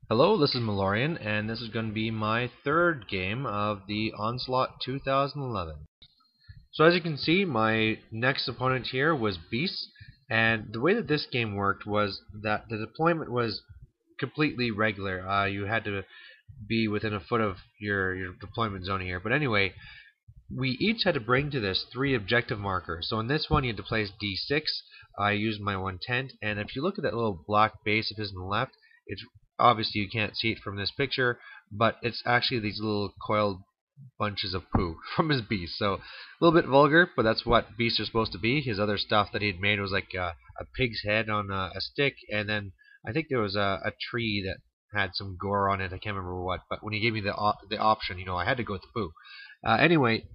Hello, this is Malorian, and this is going to be my third game of the Onslaught 2011. So as you can see, my next opponent here was Beasts, and the way that this game worked was that the deployment was completely regular. You had to be within a foot of your deployment zone here. But anyway, we each had to bring to this 3 objective markers. So in this one, you had to place D6. I used my 1 tent, and if you look at that little black base of his on the left, it's obviously you can't see it from this picture, but it's actually these little coiled bunches of poo from his beast. So a little bit vulgar, but that's what beasts are supposed to be. His other stuff that he'd made was like a pig's head on a stick, and then I think there was a tree that had some gore on it. I can't remember what, but when he gave me the option, I had to go with the poo. Anyway,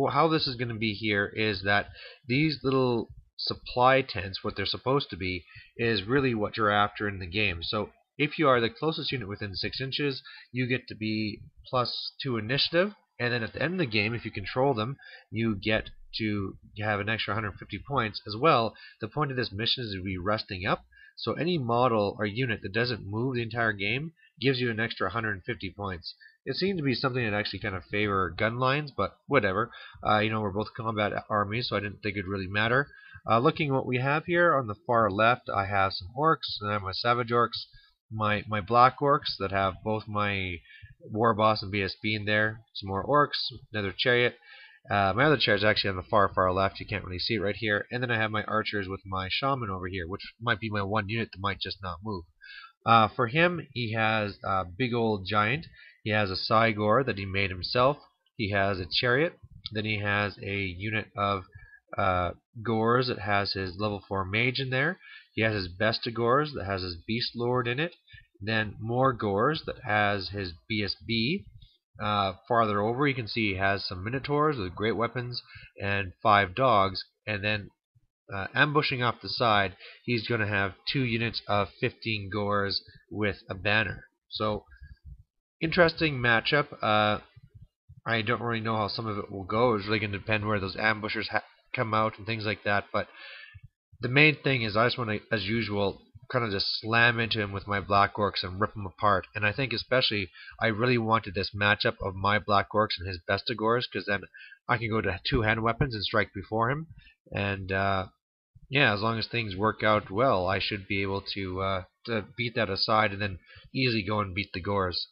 how this is going to be here is that these little supply tents, what they're supposed to be, is really what you're after in the game. So if you are the closest unit within 6 inches, you get to be +2 initiative, and then at the end of the game, if you control them, you get to have an extra 150 points as well. The point of this mission is to be resting up, so any model or unit that doesn't move the entire game gives you an extra 150 points. It seemed to be something that actually kind of favor gun lines, but whatever. We're both combat armies, so I didn't think it'd really matter. Looking at what we have here on the far left, I have some orcs, and I have my savage orcs, my black orcs that have both my war boss and BSB in there, some more orcs, another chariot. My other chariot is actually on the far left. You can't really see it right here. And then I have my archers with my shaman over here, which might be my one unit that might just not move. For him, he has a big old giant. He has a Cygor that he made himself. He has a chariot. Then he has a unit of Gors that has his level 4 mage in there. He has his Bestigors that has his Beast Lord in it. Then more Gors that has his BSB. Farther over, you can see he has some Minotaurs with great weapons and 5 dogs. And then ambushing off the side, he's going to have 2 units of 15 Gors with a banner. So, interesting matchup. I don't really know how some of it will go. It's really going to depend where those ambushers come out and things like that. But the main thing is I just want to, as usual, kind of just slam into him with my black orcs and rip him apart. And I think especially I really wanted this matchup of my black orcs and his Bestigors, because then I can go to 2-hand weapons and strike before him. And yeah, as long as things work out well, I should be able to beat that aside and then easily go and beat the Gors.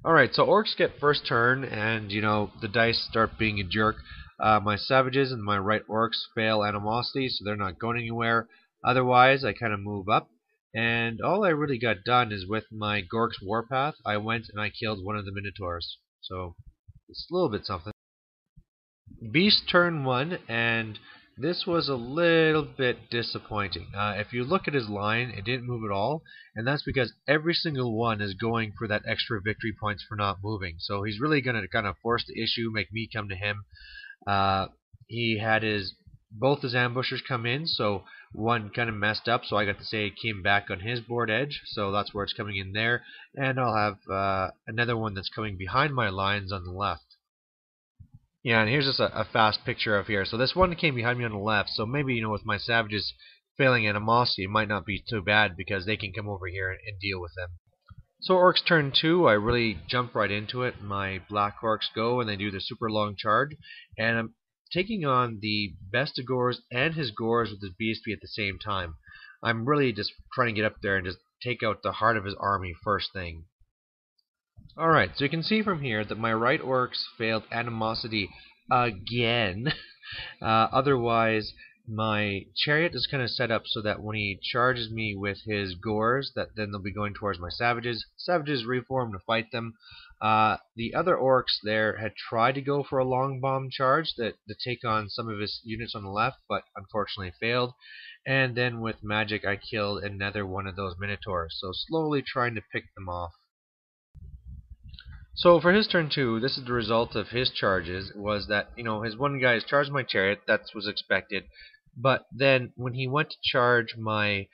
Alright, so orcs get first turn, and the dice start being a jerk. My savages and my right orcs fail animosity, so they're not going anywhere. Otherwise, I kind of move up, and all I really got done is with my Gork's Warpath, I went and I killed one of the Minotaurs. So, it's a little bit something. Beast turn 1, and this was a little bit disappointing. If you look at his line, it didn't move at all, and that's because every single one is going for that extra victory points for not moving. So he's really going to kind of force the issue, make me come to him. He had both his ambushers come in, so one kind of messed up, so I got to say it came back on his board edge, so that's where it's coming in there. And I'll have another one that's coming behind my lines on the left. Yeah, and here's just a fast picture of here. So this one came behind me on the left, so maybe, with my savages failing animosity, it might not be too bad because they can come over here and deal with them. So orcs turn 2, I really jump right into it. My black orcs go and they do the super long charge, and I'm taking on the Bestigors and his Gors with his BSB at the same time. I'm really just trying to get up there and just take out the heart of his army first thing. Alright, so you can see from here that my right orcs failed animosity again. Otherwise, my chariot is kind of set up so that when he charges me with his Gors, that then they'll be going towards my savages. Savages reform to fight them. The other orcs there had tried to go for a long bomb charge to take on some of his units on the left, but unfortunately failed. And then with magic, I killed another one of those Minotaurs. So slowly trying to pick them off. So for his turn 2, this is the result of his charges, was that, his one guy has charged my chariot, that was expected, but then when he went to charge my,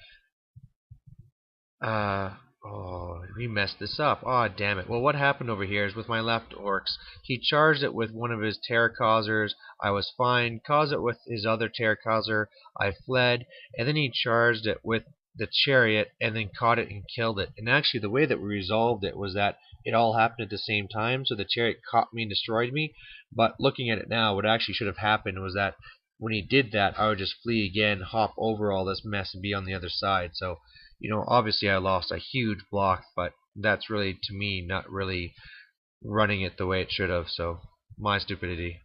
we messed this up, damn it. Well, what happened over here is with my left orcs, he charged it with one of his terror causers, I was fine, caused it with his other terror causer, I fled, and then he charged it with the chariot and then caught it and killed it. And actually, the way that we resolved it was that it all happened at the same time. So the chariot caught me and destroyed me. But looking at it now, what actually should have happened was that when he did that, I would just flee again, hop over all this mess, and be on the other side. So, obviously I lost a huge block, but that's really, to me, not really running it the way it should have. So, my stupidity.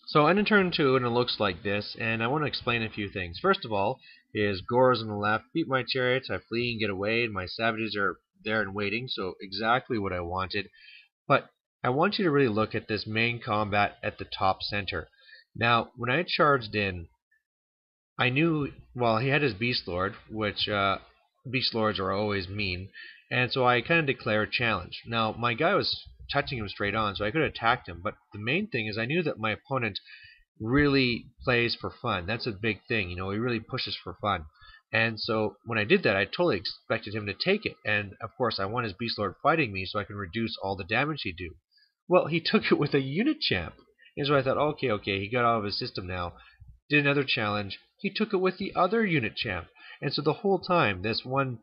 So I enter turn 2, and it looks like this, and I want to explain a few things. First of all, is Gore's on the left, beat my chariots, I flee and get away, and my savages are there and waiting, so exactly what I wanted. But I want you to really look at this main combat at the top center. Now, when I charged in, I knew, well, he had his Beast Lord, which Beast Lords are always mean, and so I kind of declared challenge. Now, my guy was touching him straight on, so I could have attacked him, but the main thing is I knew that my opponent really plays for fun. That's a big thing, he really pushes for fun. And so when I did that, I totally expected him to take it, and of course I want his Beast Lord fighting me so I can reduce all the damage he do. Well, he took it with a unit champ, and so I thought, okay, he got out of his system now. Did another challenge, he took it with the other unit champ. And so the whole time, this one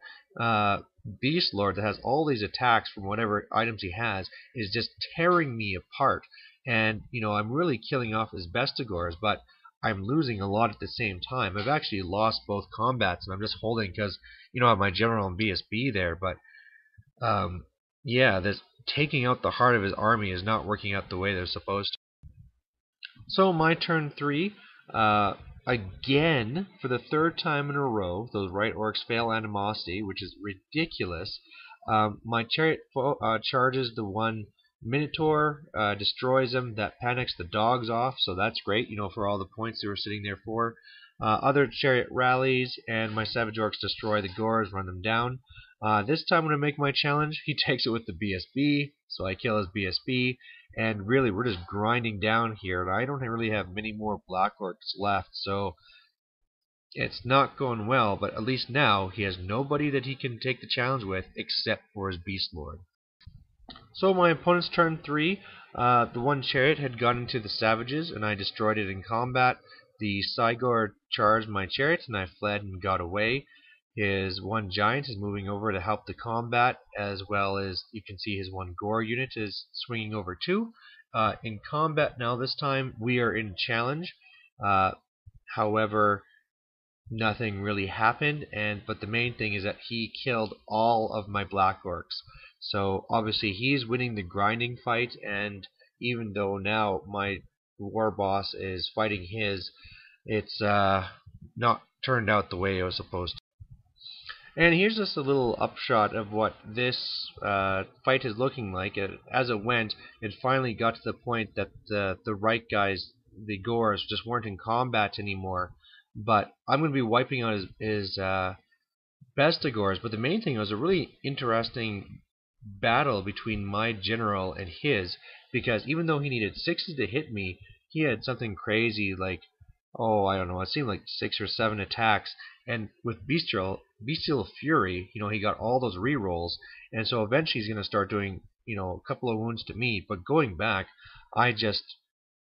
Beast Lord that has all these attacks from whatever items he has is just tearing me apart. And, I'm really killing off his Bestigors, but I'm losing a lot at the same time. I've actually lost both combats, and I'm just holding because, I have my general and BSB there. But, yeah, this taking out the heart of his army is not working out the way they're supposed to. So my turn 3, again, for the third time in a row, those right orcs fail animosity, which is ridiculous. My chariot charges the one Minotaur, destroys him, that panics the dogs off, so that's great, for all the points they were sitting there for. Other chariot rallies, and my savage orcs destroy the Gores, run them down. This time when I make my challenge, he takes it with the BSB, so I kill his BSB, and really we're just grinding down here, and I don't really have many more Black Orcs left, so it's not going well, but at least now he has nobody that he can take the challenge with except for his Beast Lord. So my opponent's turn 3, the one chariot had gone into the savages, and I destroyed it in combat. The Cygor charged my chariot, and I fled and got away. His one giant is moving over to help the combat, as well as you can see his one Gore unit is swinging over too. In combat now, this time we are in challenge. However, nothing really happened, but the main thing is that he killed all of my Black Orcs. So obviously he's winning the grinding fight, and even though now my war boss is fighting his, it's not turned out the way it was supposed to. And here's just a little upshot of what this fight is looking like. As it went, it finally got to the point that the right guys, the Gores, just weren't in combat anymore. But I'm going to be wiping out his Bestigors. But the main thing was a really interesting battle between my general and his, because even though he needed 6s to hit me, he had something crazy like, I don't know, it seemed like 6 or 7 attacks, and with Bestial Fury, he got all those rerolls, and so eventually he's going to start doing, a couple of wounds to me, but going back,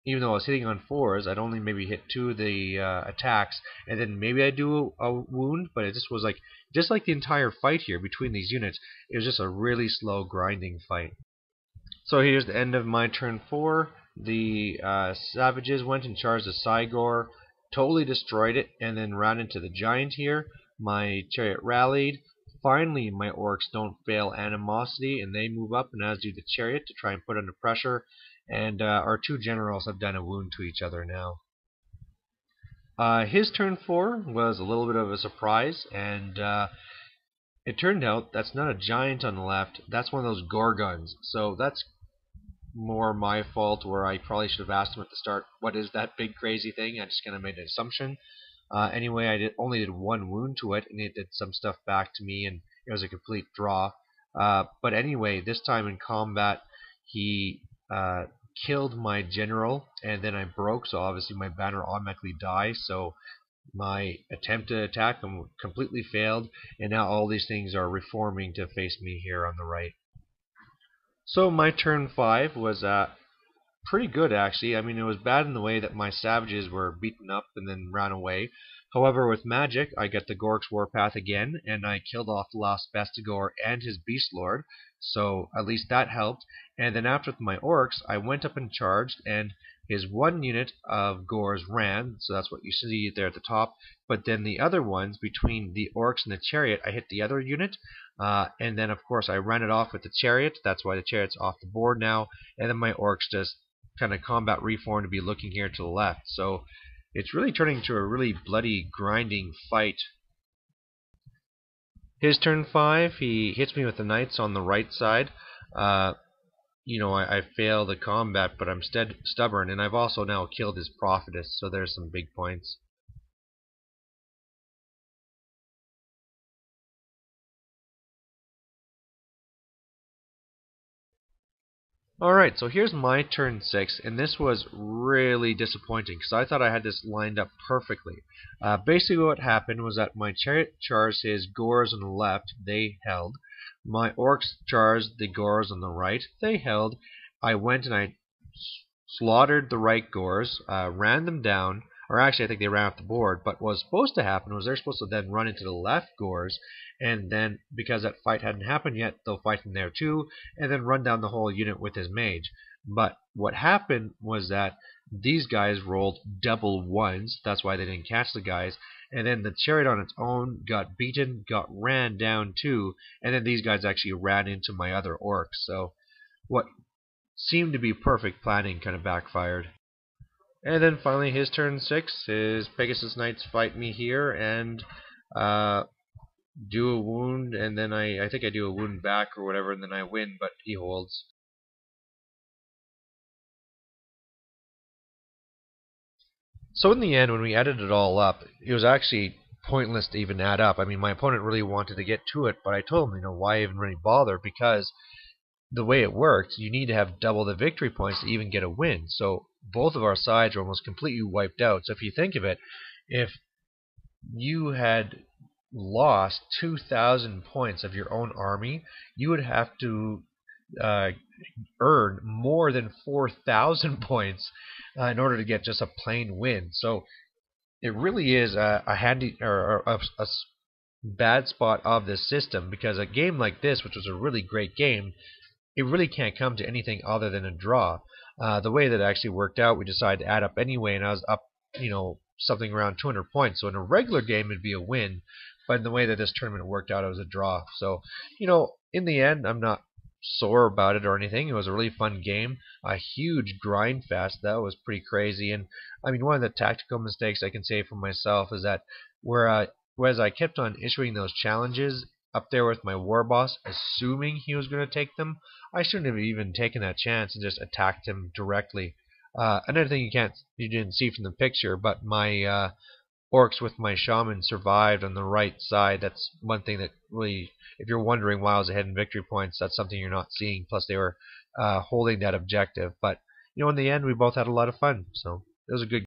even though I was hitting on 4s, I'd only maybe hit 2 of the attacks, and then maybe I'd do a wound, but it just was like, just like the entire fight here between these units, it was just a really slow grinding fight. So here's the end of my turn 4. The savages went and charged the Cygor, totally destroyed it, and then ran into the giant here. My chariot rallied. Finally, my orcs don't fail animosity, and they move up, and as do the chariot, to try and put under pressure. And our 2 generals have done a wound to each other now. His turn 4 was a little bit of a surprise, and it turned out that's not a giant on the left, that's one of those Gorgons. So that's more my fault, where I probably should have asked him at the start, what is that big crazy thing? I just kind of made an assumption. Anyway, I only did 1 wound to it, and it did some stuff back to me, and it was a complete draw. But anyway, this time in combat, he killed my general, and then I broke, so obviously my banner automatically dies, so my attempt to attack him completely failed, and now all these things are reforming to face me here on the right. So my turn 5 was pretty good, actually. I mean, it was bad in the way that my savages were beaten up and then ran away, However, with magic, I get the Gork's Warpath again, and I killed off the last Bestigor and his Beast Lord, so at least that helped. And then after with my Orcs, I went up and charged, and his one unit of Gors ran, so that's what you see there at the top. But then the other ones, between the Orcs and the Chariot, I hit the other unit, and then of course I ran it off with the Chariot. That's why the Chariot's off the board now, and then my Orcs just kind of combat reform to be looking here to the left. So it's really turning into a really bloody, grinding fight. His turn 5, he hits me with the Knights on the right side. I fail the combat, but I'm stubborn, and I've also now killed his Prophetess, so there's some big points. Alright, so here's my turn 6, and this was really disappointing because I thought I had this lined up perfectly. Basically what happened was that my Chariot charged his Gors on the left, they held. My Orcs charged the Gors on the right, they held. I went and I slaughtered the right Gors, ran them down, or actually I think they ran off the board, but what was supposed to happen was they're supposed to then run into the left Gors, and then because that fight hadn't happened yet, they'll fight in there too, and then run down the whole unit with his mage. But what happened was that these guys rolled double ones, that's why they didn't catch the guys, and then the Chariot on its own got beaten, got ran down too, and then these guys actually ran into my other Orcs. So what seemed to be perfect planning kind of backfired. And then finally his turn 6, his Pegasus Knights fight me here and do a wound, and then I think I do a wound back or whatever, and then I win, but he holds. So in the end, when we added it all up, it was actually pointless to even add up. I mean, my opponent really wanted to get to it, but I told him, why even really bother? Because the way it worked, you need to have double the victory points to even get a win. So both of our sides are almost completely wiped out. So if you think of it, if you had lost 2,000 points of your own army, you would have to earn more than 4,000 points in order to get just a plain win. So it really is a handy or a bad spot of this system, because a game like this, which was a really great game, it really can't come to anything other than a draw. The way that it actually worked out, we decided to add up anyway, and I was up, something around 200 points. So in a regular game, it'd be a win, but in the way that this tournament worked out, it was a draw. So, in the end, I'm not sore about it or anything. It was a really fun game, a huge grind fest. That was pretty crazy. And I mean, one of the tactical mistakes I can say for myself is that whereas I kept on issuing those challenges up there with my war boss, assuming he was going to take them, I shouldn't have even taken that chance and just attacked him directly. Another thing you didn't see from the picture, but my Orcs with my shaman survived on the right side. That's one thing that really, if you're wondering why I was ahead in victory points, that's something you're not seeing. Plus, they were holding that objective. But in the end, we both had a lot of fun. So it was a good